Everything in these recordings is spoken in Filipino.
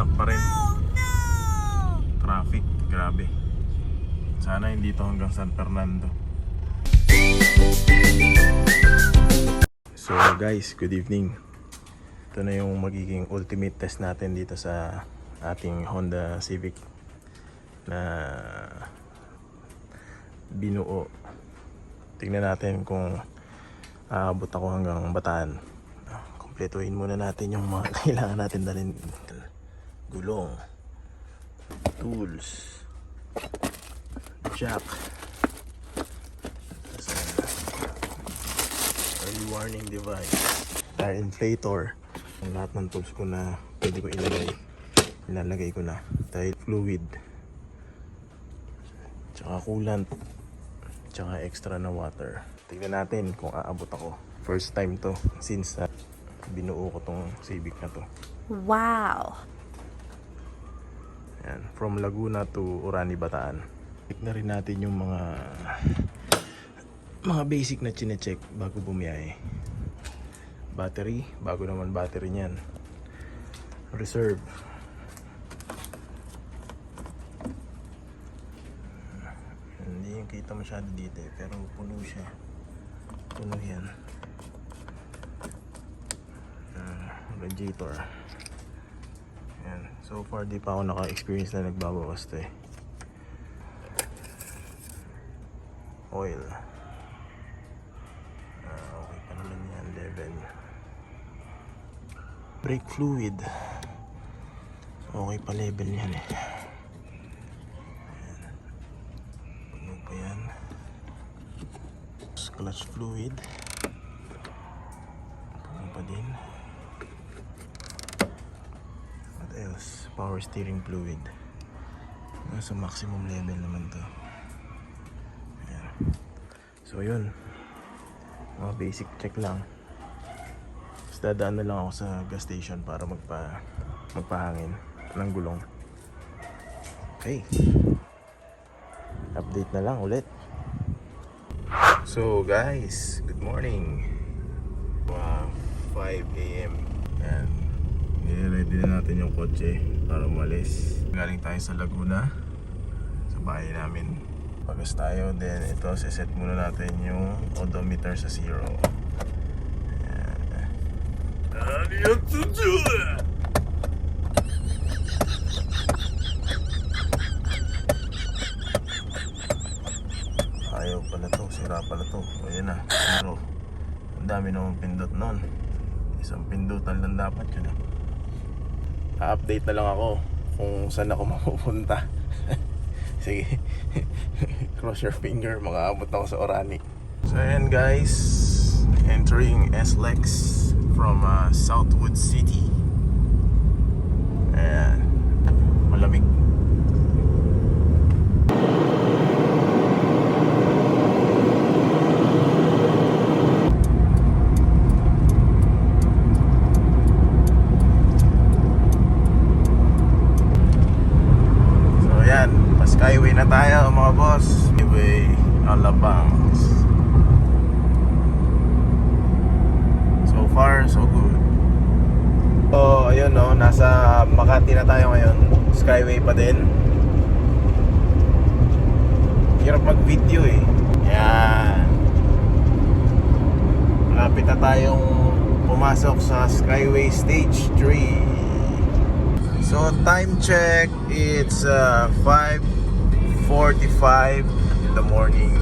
stop pa rin. Traffic, grabe. Sana hindi to hanggang San Fernando. So guys, good evening. Ito na yung magiging ultimate test natin dito sa ating Honda Civic na binuo. Tingnan natin kung aabot ako hanggang Bataan. Kompletuhin muna natin yung mga kailangan natin dalhin. Gulong, tools, jack, early warning device, tire inflator. Ang lahat ng tools ko na pwede ko ilalagay ko na. Tire fluid, tsaka coolant, tsaka extra na water. Tignan natin kung aabot ako. First time to since binuo ko tong Civic na to. Wow! Yan, from Laguna to Orani, Bataan. Check na rin natin yung mga basic na chine-check bago bumiyahe. Battery, bago naman battery niyan. Reserve. Hindi yung kita masyado dito pero puno siya. Puno yan. Radiator. Yan. So far di pa ako naka-experience na nagbabawas to eh. Oil. Okay pa naman yan, level. Brake fluid. Okay pa level yan eh. Ayan. Puno pa yan. Clutch fluid. Puno pa din. What else? Power steering fluid. Nasa maximum level naman to. Ayan. So yun, mga basic check lang. Tapos dadaan na lang ako sa gas station para magpahangin ng gulong. Okay, update na lang ulit. So guys, good morning. 5 AM and nire-ready na natin yung kotse para umalis. Galing tayo sa Laguna, sa bahay namin. Pagas tayo, then ito siset muna natin yung odometer sa 0. Ayaw pala to, sira pala to. O yan na, 0. Ang dami namang pindot nun. Isang pindutan lang dapat yun. Ha-update na lang ako kung saan ako mapupunta. Sige. Cross your finger, makaabot ako sa Orani. So ayan guys, entering SLEX from Southwood City. Ayan, malamig. Skyway na tayo mga boss. Skyway Alabangs. So far so good. So ayun no, nasa Makati na tayo ngayon. Skyway pa din. Hirap mag video eh. Yan. Malapit na tayong pumasok sa Skyway Stage 3. So time check, it's 5:45 in the morning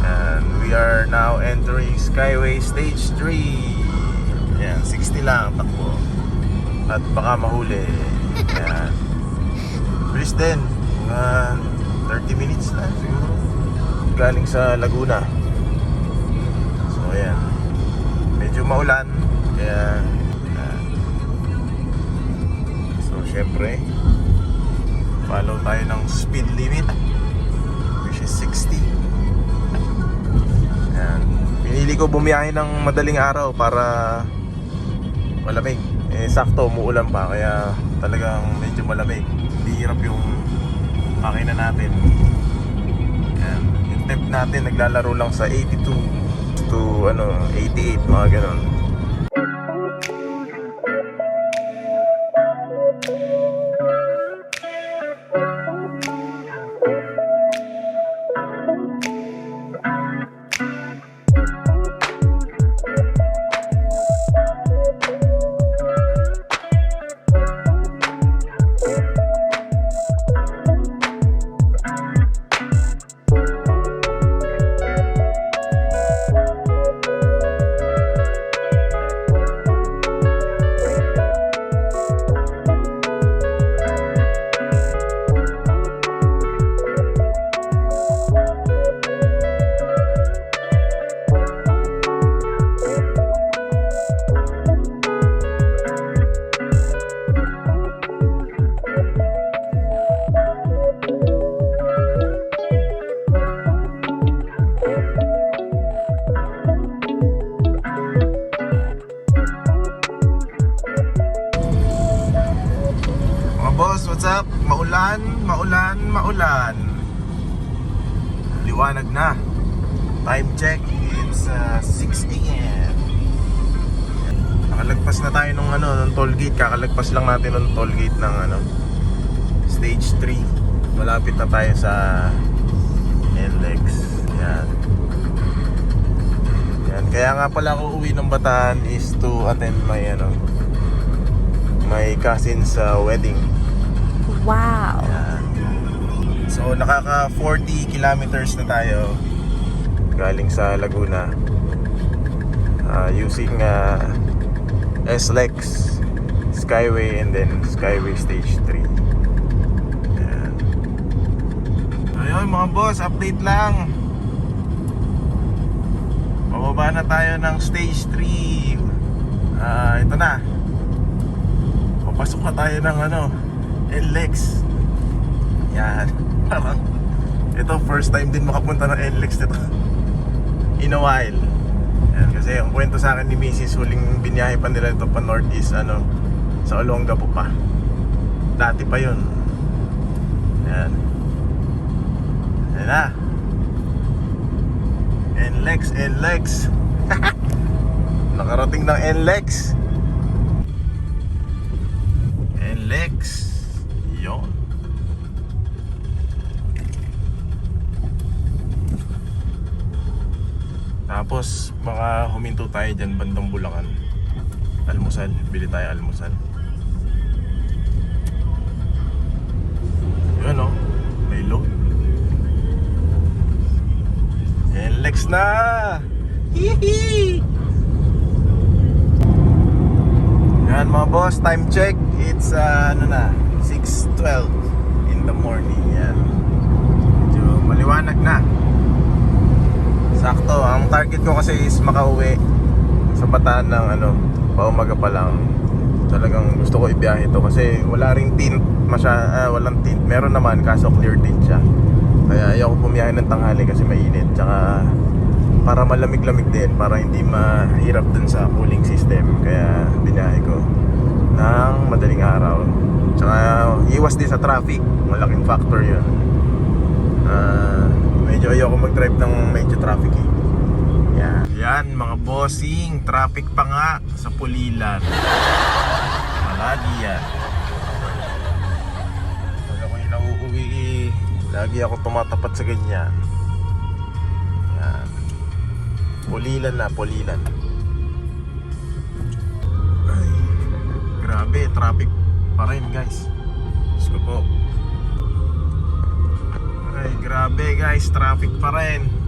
and we are now entering Skyway Stage 3. Yan, 60 lang takbo at baka mahuli. Yan, bilis din, mga 30 minutes na siguro galing sa Laguna. So yan, medyo maulan kaya syempre follow tayo ng speed limit which is 60. Ayan. Pinili ko bumiyahe ng madaling araw para malamig. Sakto umuulan pa kaya talagang medyo malamig. Hindi hirap yung makina natin. Ayan. Yung temp natin naglalaro lang sa 82 to 88 mga ganon. Mga boss, what's up? Maulan, maulan, maulan. Liwanag na. Time check, it's 6 a.m. Nakalagpas na tayo ng toll gate. Kakalagpas lang natin ng toll gate ng stage 3. Malapit na tayo sa NLEX. Yan. Yan. Kaya nga pala ako uwi ng Bataan is to attend my cousin's wedding. Wow. Yan. So nakaka 40 kilometers na tayo galing sa Laguna using SLEX Skyway and then Skyway Stage 3. Yan. Ayun mga boss, update lang. Pababa na tayo ng Stage 3. Ito na. Papasok na tayo ng NLEX. Yan. Parang ito first time din makapunta ng NLEX dito in a while. Yan, kasi ang kwento sa akin ni Mrs. huling binyahe pa nila ito pa north is sa Olongapo pa. Dati pa yun. Yan. Yan na. NLEX. Nakarating ng NLEX. NLEX. Yun. Tapos baka huminto tayo dyan bandang Bulacan. Almusal, bili tayo almusal. Yun may load. NLEX na! Hihi! Yan mga boss, time check. It's 6:12 in the morning. Yan. Medyo maliwanag na. Sakto, ang target ko kasi is makauwi sa Bataan ng paumaga pa lang. Talagang gusto ko ibiyahe ito kasi wala ring tint walang tint. Meron naman kaso clear tint siya. Kaya ayoko pumiyahe ng tanghali kasi mainit. Tsaka para malamig-lamig din, para hindi mahirap dun sa cooling system. Kaya binahe ko ng madaling araw. Tsaka iwas din sa traffic. Malaking factor yun. Medyo ayoko mag-drive ng medyo traffic Yan mga bossing, traffic pa nga sa Pulilan. Malagi yan. Pag ako'y nauuwi, lagi ako tumatapat sa ganyan. Yan. Pulilan na, Pulilan. Ay, grabe, traffic pa rin guys. Diyos ko po. Ay, grabe guys, traffic pa rin.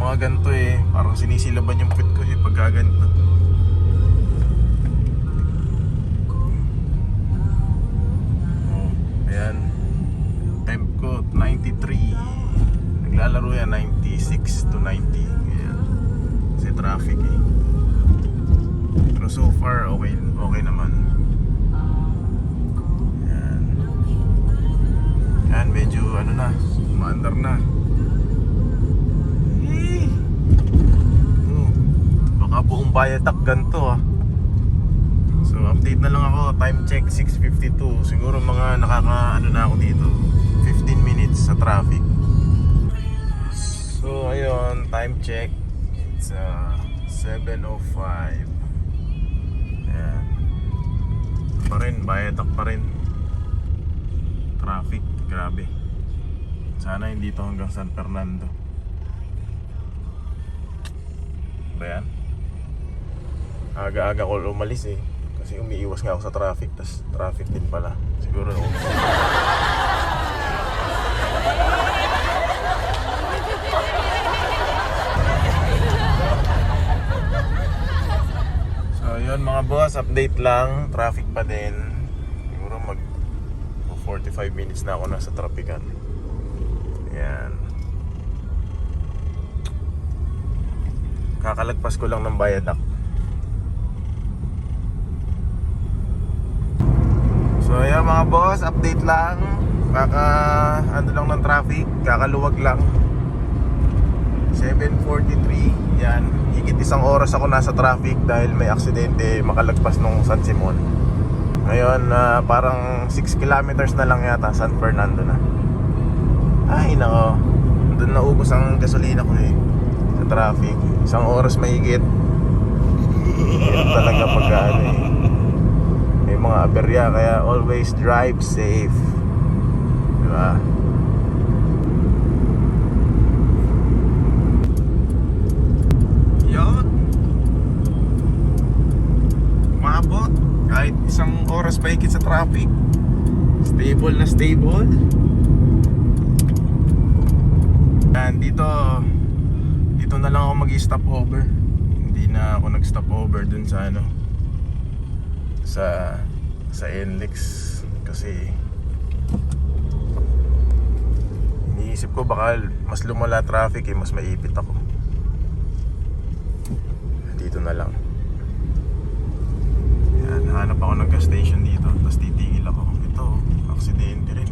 Mga ganito parang sinisilaban yung pit ko pag ganito. Ayan, temp ko 93. Naglalaro yan 96 to 90. Ayan. Kasi traffic pero so far okay naman. Ayan, medyo umaandar na. Baka buong Bayatak ganito So update na lang ako. Time check 6:52. Siguro mga na ako dito 15 minutes sa traffic. So ayun, time check. It's 7:05. Ayan. Pa rin, Bayatak pa rin. Traffic, grabe. Sana hindi to hanggang San Fernando. Ba yan? Aga-aga ko umalis kasi umiiwas nga ako sa traffic. Tas traffic din pala. Siguro So yun mga boss, update lang. Traffic pa din. Siguro 45 minutes na ako nasa trapikan. Yan. Kakalagpas ko lang ng Bayadak. So ayan mga boss, update lang. Lang ng traffic, kakaluwag lang. 7:43. Yan, higit isang oras ako nasa traffic dahil may aksidente makalagpas nung San Simon. Ngayon, parang 6 kilometers na lang yata San Fernando na. Ay, nako. Doon naubos ang gasolina ko eh. Sa traffic. 1 oras mahigit. Ito talaga pag may mga aberya. Kaya always drive safe. Diba? Yun. Umabot. Kahit 1 oras mahigit sa traffic. Stable na stable. And dito na lang ako mag-stop over. Hindi na ako nag-stop over dun sa sa NLEX kasi iniisip ko baka mas lumala traffic mas maipit ako. Dito na lang. Yan, hanap ako ng gas station dito tapos titigil ako. Ito, aksidente rin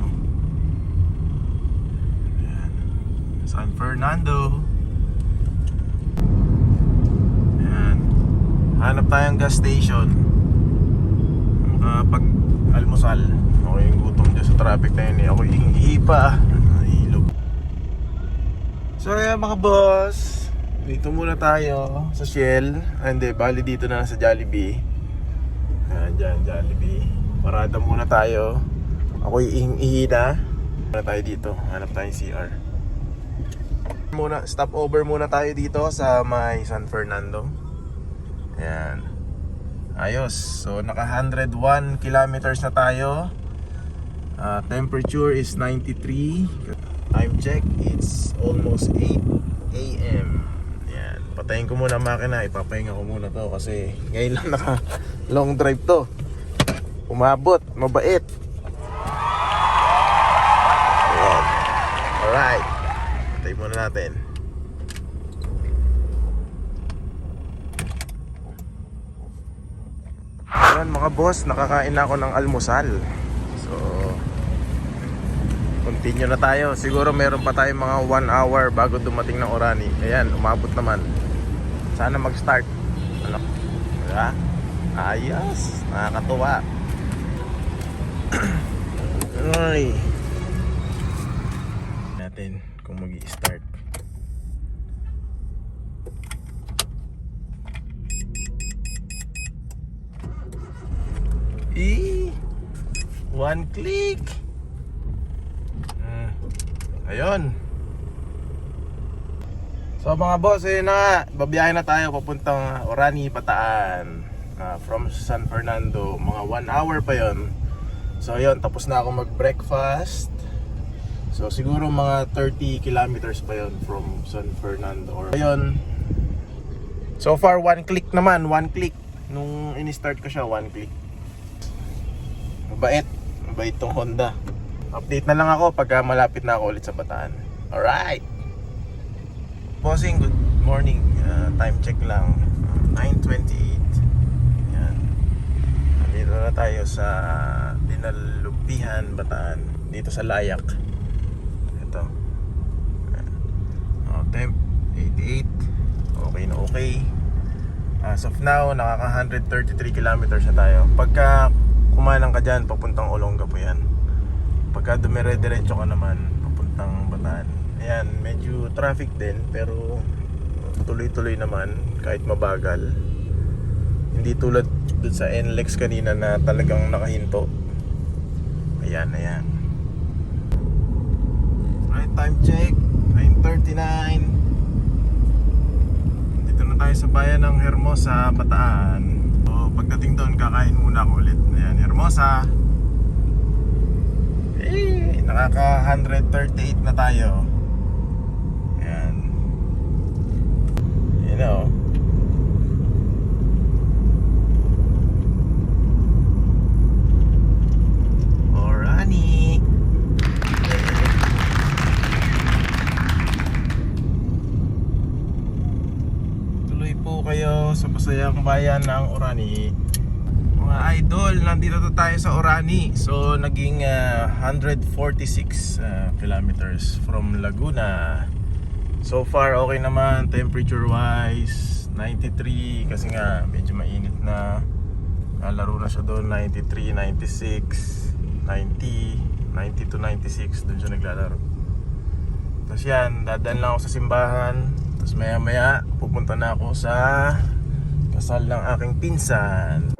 San Fernando. Ayan. Hanap tayong gas station. Pag almusal. Ako yung gutom dyan sa traffic na yun eh. Ako yung hipa. Hilog. So ayan mga boss. Dito muna tayo sa Shell. Hindi, bali dito na sa Jollibee. Ayan dyan, Jollibee. Parada muna tayo. Ako yung ihina. Muna tayo dito. Hanap tayong CR. Stop over muna tayo dito sa may San Fernando. Ayan. Ayos. So naka 101 kilometers na tayo. Temperature is 93. Time check, it's almost 8 AM. Ayan. Patayin ko muna ang makina. Ipapahinga ko muna to kasi ngayon lang naka long drive to. Umabot, mabait. Ayan. Alright. Tayo muna natin. Ayan mga boss, nakakain na ako ng almusal. So continue na tayo. Siguro meron pa tayong mga 1 hour bago dumating ng Orani. Ayan, umabot naman. Sana mag-start. Ano? Diba? Ayos, nakakatuwa. Ay natin kung mag-i-start. One click. Ayun. So mga boss, ayun na nga, babiyahe na tayo papuntang Orani, Bataan. From San Fernando, mga 1 hour pa yon. So ayun, tapos na ako mag-breakfast. So siguro mga 30 kilometers pa yon from San Fernando. Ayun. So far 1 click naman, 1 click. Nung ini-start ko siya, 1 click. Mabait tong Honda. Update na lang ako pagka malapit na ako ulit sa Bataan. Alright. Bossing, good morning. Time check lang, 9:28. Yan. Nandito na tayo sa Dinalupihan, Bataan. Dito sa Layak. Ito. Temp 88. Okay na okay. As of now, nakaka 133 kilometers na tayo. Pagka kumanang ka dyan, papuntang Olongapo yan. Pagka dumire-diretso ka naman, papuntang Bataan. Ayan, medyo traffic din, pero tuloy-tuloy naman, kahit mabagal. Hindi tulad dun sa NLEX kanina na talagang nakahinto. Ayan, ayan. Right, time check, 9:39. Dito na tayo sa bayan ng Hermosa, Bataan. So, pagdating doon, kakain muna ako ulit. Ayan, Hermosa. Nakaka 138 na tayo. Ayan. You know. Orani. Tuloy po kayo sa masayang bayan ng Orani. Mga idol, nandito na tayo sa Orani. So naging 146 kilometers from Laguna. So far okay naman, temperature wise 93 kasi nga medyo mainit na. Laro na siya doon, 93, 96, 90, 90 to 96, doon siya naglalaro. Tapos yan, dadaan lang ako sa simbahan. Tapos maya maya, pupunta na ako sa kasal ng aking pinsan.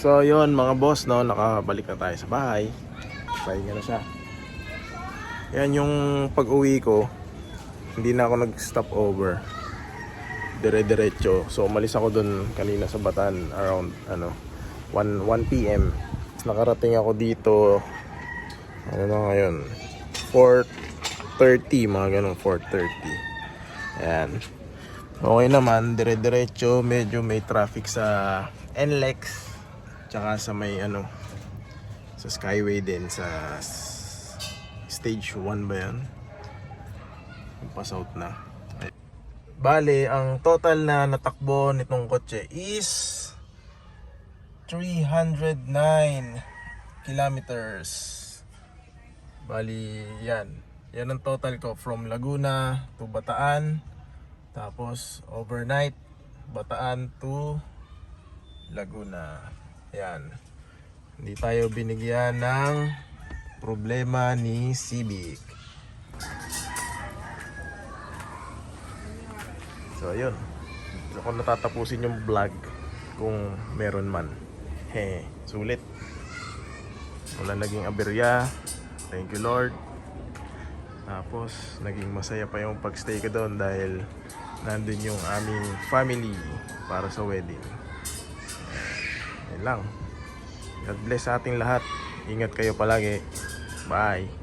So yun mga boss, no, nakabalik na tayo sa bahay. Pahinga na siya. Yan yung pag-uwi ko, hindi na ako nag-stop over. Dire-diretso. So umalis ako dun kanina sa Batan around 1 PM. Nakarating ako dito ano na ngayon, 4:30, mga ganun, 4:30. Ayan. Okay naman, dire-diretso. Medyo may traffic sa NLEX, tsaka sa may sa Skyway din, sa stage 1 ba yan? Pass out na. Bale, ang total na natakbo nitong kotse is 309 kilometers. Bali, yan ang total ko from Laguna to Bataan. Tapos overnight, Bataan to Laguna. Yan. Hindi tayo binigyan ng problema ni Civic. So ayun, ako natatapusin yung vlog kung meron man. Sulit. Wala naging aberya. Thank you Lord. Tapos naging masaya pa yung pagstay ko doon dahil nandun yung aming family para sa wedding. Yan lang. God bless sa ating lahat. Ingat kayo palagi. Bye.